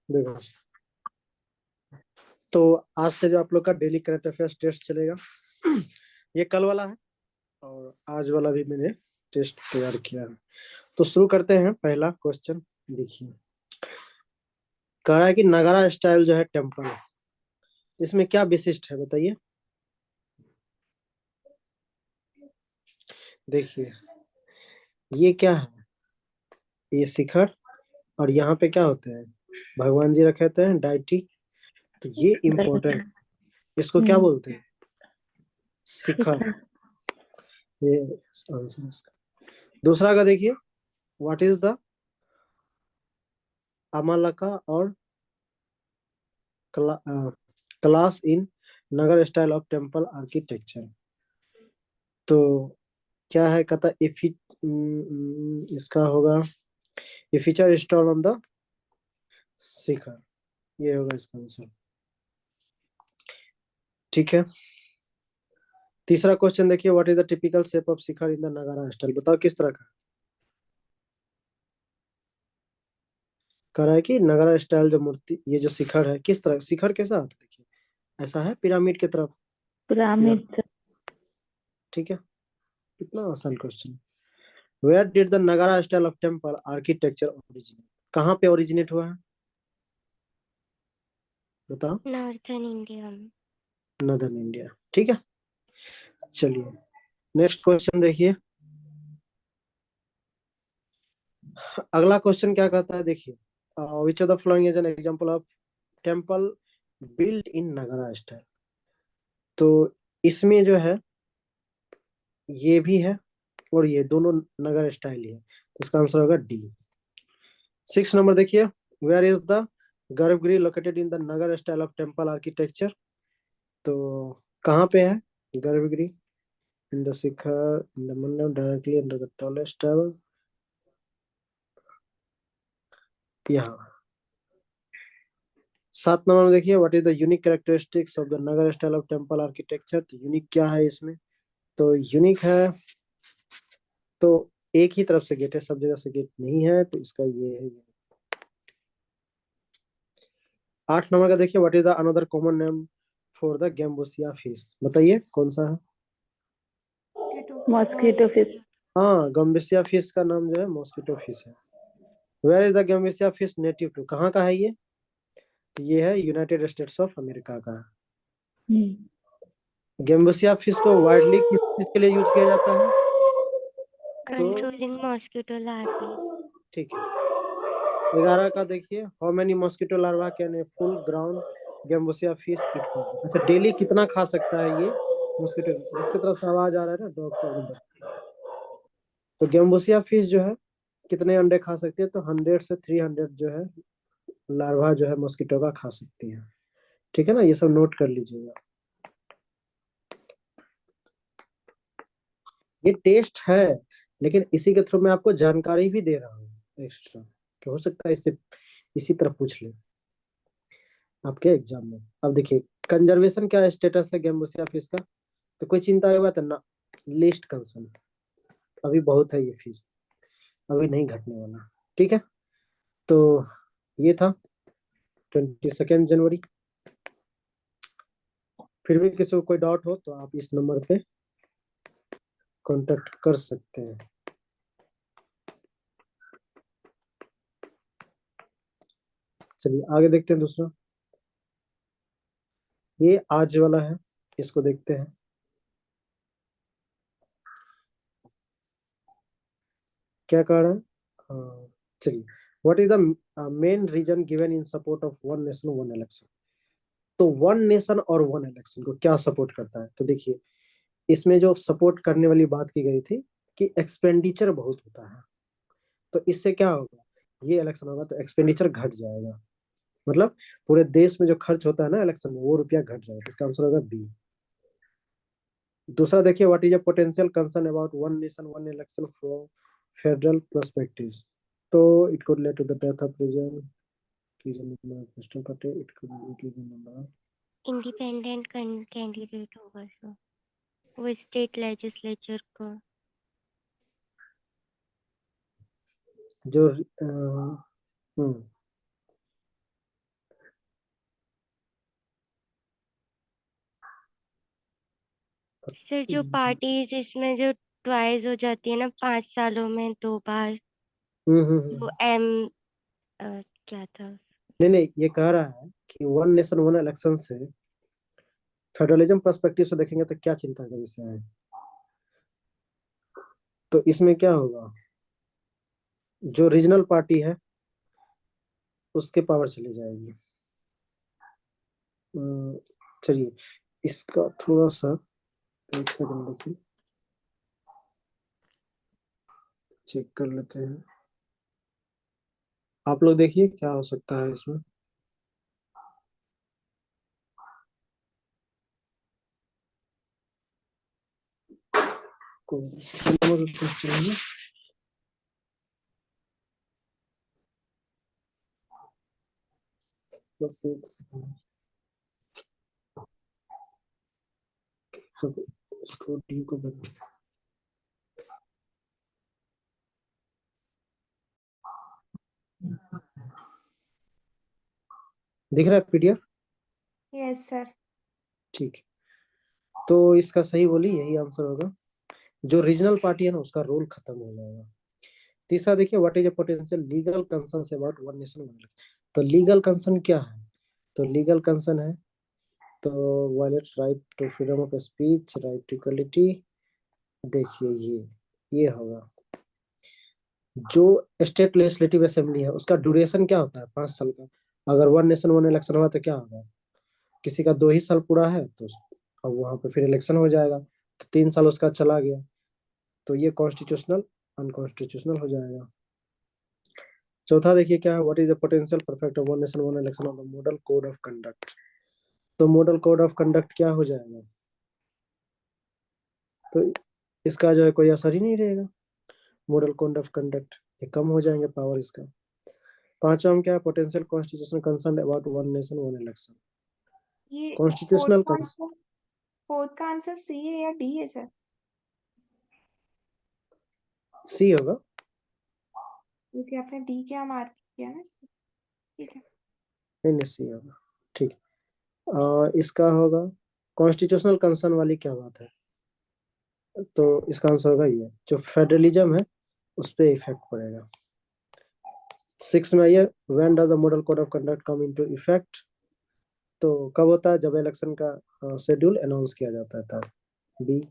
देखो, तो आज से जो आप लोग का डेली करंट अफेयर्स टेस्ट चलेगा, ये कल वाला है और आज वाला भी मैंने टेस्ट तैयार किया है। तो शुरू करते हैं। पहला क्वेश्चन देखिए, कह रहा है कि नगारा स्टाइल जो है टेम्पल, इसमें क्या विशिष्ट है बताइए। देखिए, ये क्या है, ये शिखर, और यहाँ पे क्या होते हैं, भगवान जी रखे होते हैं, डाइटी। तो ये इम्पोर्टेंट, इसको क्या बोलते हैं, शिखर। शिखर। ये आंसर इसका। दूसरा का देखिए, व्हाट इज द अमालका और class in Nagar style of temple architecture. तो क्या है, कहता इसका होगा, ये फीचर इंस्टॉल ऑन द शिखर, ये होगा इसका आंसर। ठीक है। तीसरा क्वेश्चन देखिए, what is the typical shape of Shikhar in the नगारा स्टाइल, बताओ किस तरह का। कह रहा है कि नगारा स्टाइल जो मूर्ति, ये जो शिखर है, किस तरह शिखर कैसा होता है, देखिए ऐसा है पिरामिड की तरफ। पिरामिड। ठीक है, कितना आसान क्वेश्चन। वेयर डिड द नगारा style of temple architecture originate, कहाँ पे ओरिजिनेट हुआ है बताओ। नॉर्थन इंडिया में। Northern India. ठीक है, चलिए नेक्स्ट क्वेश्चन देखिए। अगला क्वेश्चन क्या कहता है, देखिए, which of the following is an example of temple built in नगारा स्टाइल। तो इसमें जो है, ये भी है और ये दोनों नगर स्टाइल ही है, तो इसका आंसर होगा डी। 6 नंबर देखिए, where is the garbhagriha located in the Nagara style of temple architecture. तो कहाँ पे है गर्भगृह, in the shikhara, in the mandapa, directly under the tallest tower, यहाँ। 7 नंबर में देखिए, what is the unique characteristics of the Nagara style of temple architecture. तो यूनिक क्या है इसमें, तो यूनिक है, तो एक ही तरफ से गेट है, सब जगह से गेट नहीं है, तो इसका ये है। 8 नंबर का देखिए, what is the another common name for the gambusia fish, बताइए कौन सा है। Mosquito fish. हाँ, गैम्बोसिया फिश का नाम जो है मॉस्किटो फिश है। Where is the gambusia fish native to, कहाँ का है ये, तो ये है यूनाइटेड स्टेट्स ऑफ अमेरिका का है। गैम्बोसिया फिश को वाइडली किस चीज के लिए यूज किया जाता है, तो कंट्रोलिंग मॉस्किटो लार्वा। ठीक है। 11 का देखिए, how many mosquito larva can a full grown gambusia fish eat per day. अच्छा, डेली कितना खा सकता है ये मॉस्किटो, जिसकी तरफ से आवाज आ रहा है ना डॉग का, उधर। तो गैम्बोसिया फिश जो है कितने अंडे खा सकती है, तो 100 से 300 जो है लार्वा जो है मॉस्किटो का खा सकती है। ठीक है ना, ये सब नोट कर लीजिएगा। ये टेस्ट है, लेकिन इसी के थ्रू मैं आपको जानकारी भी दे रहा हूँ एक्स्ट्रा, कि हो सकता है इससे इसी तरह पूछ ले आपके एग्जाम में। अब देखिए, कंजर्वेशन क्या स्टेटस है गैम्बोसिया फिश का, तो कोई चिंता की बात है ना, लिस्ट कंसर्न, अभी बहुत है ये फीस, अभी नहीं घटने वाला। ठीक है, तो ये था 22 जनवरी। फिर भी किसी को कोई डाउट हो तो आप इस नंबर पे कांटेक्ट कर सकते हैं। चलिए आगे देखते हैं दूसरा, ये आज वाला है, इसको देखते हैं। क्या कह रहा है, चलिए, what is the main reason given in support of one nation one election. तो वन नेशन और वन इलेक्शन को क्या सपोर्ट करता है, तो देखिए, इसमें जो सपोर्ट करने वाली बात की गई थी कि एक्सपेंडिचर बहुत होता है, तो इससे क्या होगा, ये इलेक्शन होगा तो एक्सपेंडिचर घट जाएगा, मतलब पूरे देश में जो खर्च होता है ना इलेक्शन में, वो रुपया घट जाएगा, इसका आंसर होगा बी। दूसरा देखिए, what is a potential concern about one nation one election from federal perspective. तो it could lead to the death of region party, it could increase the number of. Independent candidate होगा sir, वो state legislature का। जो हम्म sir जो parties इसमें जो twice हो जाती है ना 5 सालों में 2 बार, तो क्या था? नहीं नहीं, ये कह रहा है कि वन नेशन वन इलेक्शन से फेडरलिज्म पर्सपेक्टिव से देखेंगे तो क्या चिंता का विषय है। तो इसमें क्या होगा, जो रीजनल पार्टी है उसके पावर चली जाएगी। चलिए इसका थोड़ा सा, एक सेकंड देखिए, चेक कर लेते हैं। आप लोग देखिए क्या हो सकता है इसमें। कौन सा नंबर क्वेश्चन है? बस एक सेकंड, सब इसको डी को बना। दिख रहा है पीडीएफ? Yes sir. ठीक है, तो इसका सही बोली यही आंसर होगा। जो रीजनल पार्टी है ना उसका रोल खत्म हो जाएगा। तीसरा देखिए, what is a potential legal concern about one nation one election. तो लीगल कंसर्न क्या है? तो लीगल कंसर्न है तो violate right to freedom of speech, right to equality. देखिए ये होगा। जो स्टेट लेजिस्लेटिव असेंबली है उसका ड्यूरेशन क्या होता है? 5 साल का। अगर वन नेशन वन इलेक्शन हुआ तो क्या होगा, किसी का 2 ही साल पूरा है तो अब वहां पे फिर इलेक्शन हो जाएगा, तो 3 साल उसका चला गया, तो ये कॉन्स्टिट्यूशनल अनकॉन्स्टिट्यूशनल हो जाएगा। चौथा देखिए क्या है, what is the potential perfect of one nation one election of the model code of conduct. तो मॉडल कोड ऑफ कंडक्ट क्या हो जाएगा, तो इसका जो है कोई असर ही नहीं रहेगा। मॉडल कोड ऑफ कंडक्ट ये कम हो जाएंगे पावर इसका। पांचवा में क्या है, potential constitutional concern about one nation one election. ये कॉन्स्टिट्यूशनल फोर्थ का आंसर सी है या डी है सर? सी होगा। क्योंकि आपने डी क्या मार्क किया ना। ठीक है। नहीं नहीं, सी होगा। ठीक है, इसका होगा कॉन्स्टिट्यूशनल कंसर्न वाली क्या बात है, तो इसका आंसर होगा ये, जो फेडरलिज्म है उस पर इफेक्ट पड़ेगा। 6 में आइए, when does the model code of conduct come into effect. तो कब होता है, जब इलेक्शन का शेड्यूल अनाउंस किया जाता है तब। बी।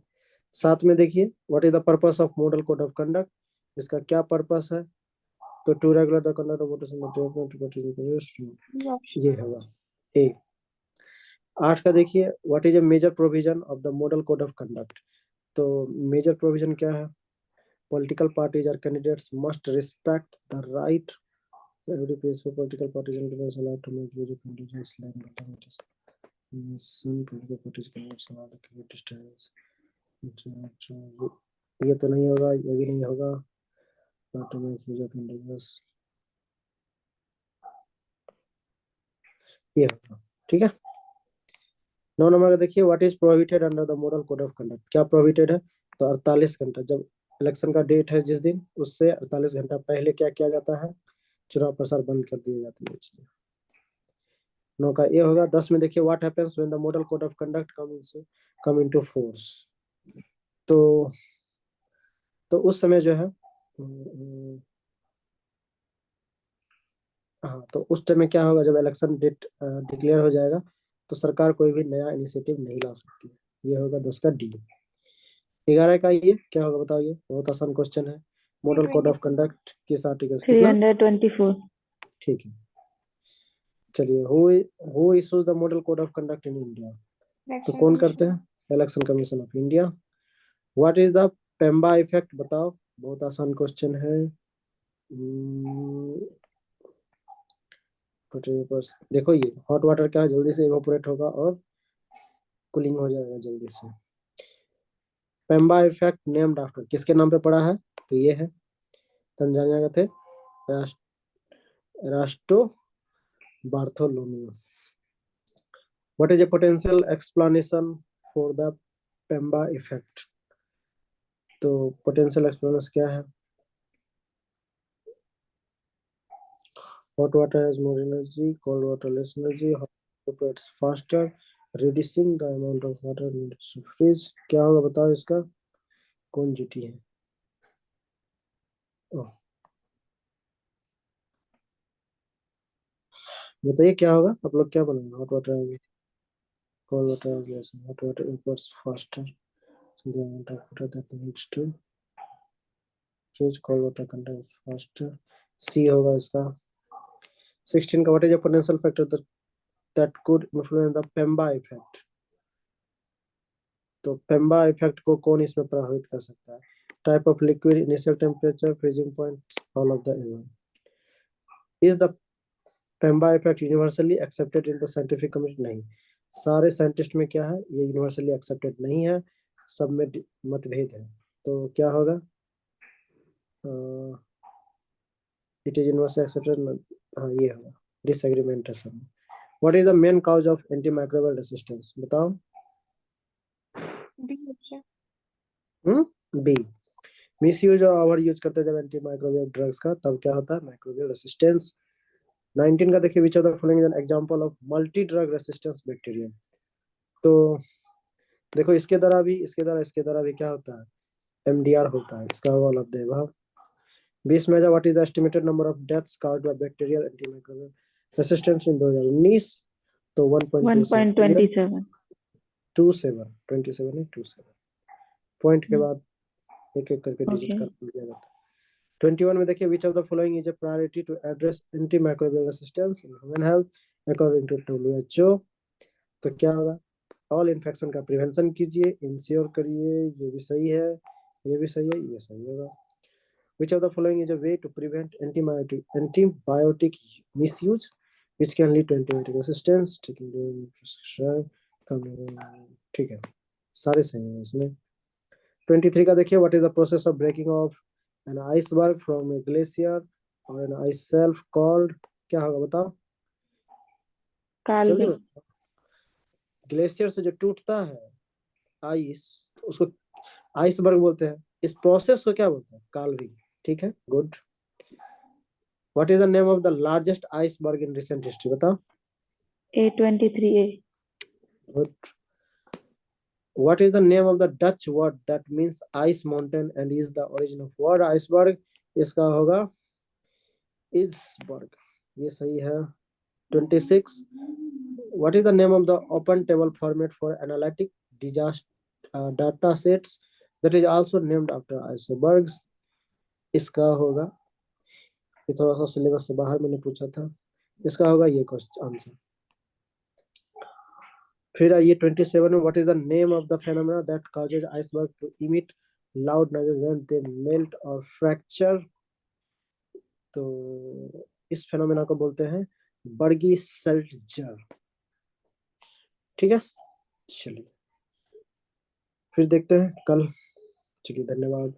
7 में देखिए, what is the purpose of model code of conduct. इसका क्या पर्पस है, तो to regulate the conduct of voters in the ये होगा ए। 8 का देखिए, what is a major provision of the model code of conduct. तो मेजर प्रोविजन क्या है, political parties or candidates must respect the right of every peaceful political parties and candidates allowed to make use of conditions like alternatives. Some political parties cannot allow the candidate distance. ये तो नहीं होगा, ये भी नहीं होगा। To make use of individuals, ये होगा। ठीक है, 9 नंबर का देखिए, what is prohibited under the model code of conduct. क्या प्रोहिबिटेड है, तो 48 घंटा, जब इलेक्शन का डेट है जिस दिन, उससे 48 घंटा पहले क्या किया जाता है, चुनाव प्रसार बंद कर दिए जाते हैं। 9 का ये होगा। 10 में देखिए, what happens when the model code of conduct come into force. तो उस समय जो है, हाँ, तो उस टाइम में क्या होगा, जब इलेक्शन डेट डिक्लेयर हो जाएगा तो सरकार कोई भी नया इनिशिएटिव नहीं ला सकती है। ये होगा 10 का डी। 11 का ये क्या होगा बताओ, ये बहुत आसान क्वेश्चन है। मॉडल कोड ऑफ कंडक्ट किस आर्टिकल कितना? 324। ठीक है, चलिए, who issues the model code of conduct in India. तो कौन करते हैं, election commission of India. What is the Pemba effect, बताओ, बहुत आसान क्वेश्चन है। देखो, ये हॉट वाटर क्या है, जल्दी से इवेपोरेट होगा और कूलिंग हो जाएगा जल्दी से। पेम्बा इफेक्ट नेम्ड आफ्टर, किसके नाम पे पड़ा है, तो ये है, तंजानिया के थे Rasto Bartholomeo. What is a potential explanation for the Pemba effect. तो पोटेंशियल एक्सप्लेनेशन क्या है, hot water has more energy, cold water less energy, hot operates faster, reducing the amount of water needed to freeze, क्या होगा बताओ इसका, कौन GT है? ओह, बताइए क्या होगा, आप लोग क्या बनाएंगे? Hot water, cold water, yes, hot water evaporates faster, so the amount of water that needs to freeze cold water contains faster. C होगा इसका। 16 का, what is a potential factor that could influence the Pemba effect? तो Pemba effect को कौन इसमें प्रभावित कर सकता है? Type of liquid, initial temperature, freezing point, all of the above. Is the Pemba effect universally accepted in the scientific community? नहीं, सारे साइंटिस्ट में क्या है, ये यूनिवर्सली एक्सेप्टेड नहीं है, सब में मतभेद है। तो क्या होगा? इट इज यूनिवर्सली एक्सेप्टेड, हाँ ये होगा, डिसएग्रीमेंट है सब। What is the main cause of antimicrobial resistance, बताओ। D option. बी, मिसयूज और ओवर यूज करते हैं जब एंटीमाइक्रोबियल ड्रग्स का, तब क्या होता है? Microbial resistance. 19 का देखिए, which of the following is an example of multi drug resistance bacteria. तो देखो, इसके द्वारा भी क्या होता है? एमडीआर होता है, इसका ऑल ऑफ द अबव। 20 में, what is the estimated number of deaths caused by bacterial antimicrobial resistance इन 2019? तो 1.27 1.27। 27 है, 27 पॉइंट के बाद एक एक करके डिजिट Okay. कर दिया जाता है। 21 में देखिए, which of the following is a priority to address antimicrobial resistance in human health according to WHO? तो क्या होगा? ऑल इन्फेक्शन का प्रिवेंशन कीजिए, इंश्योर करिए, ये भी सही है, ये भी सही है, ये सही होगा। Which of the following is a way to prevent antibiotic misuse which can lead to antibiotic resistance, ठीक है, सारे सही हैं इसमें। 23 का देखिए, what is the process of breaking of an iceberg from a glacier और एन आइस शेल्फ कॉल्ड, क्या होगा बताओ जल्दी कालवे। बताओ। ग्लेशियर से जो टूटता है आइस, उसको आइसबर्ग बोलते हैं, इस प्रोसेस को क्या बोलते हैं? कालविंग। ठीक है, good. What is the name of the largest iceberg in recent history, बताओ। A23A। Good. What is the name of the Dutch word that means ice mountain and is the origin of word iceberg? इसका होगा Isberg, ये सही है। 26, what is the name of the open table format for analytic disaster data sets that is also named after icebergs? इसका होगा, ये थोड़ा सा सिलेबस से बाहर मैंने पूछा था, इसका होगा ये क्वेश्चन आंसर। फिर ये 27 में, what is the name of the phenomena that causes iceberg to emit loud noise when they melt और फ्रैक्चर? तो इस फेनोमेना को बोलते हैं बर्गी सेल्टजर। ठीक है, चलिए फिर देखते हैं कल। चलिए, धन्यवाद।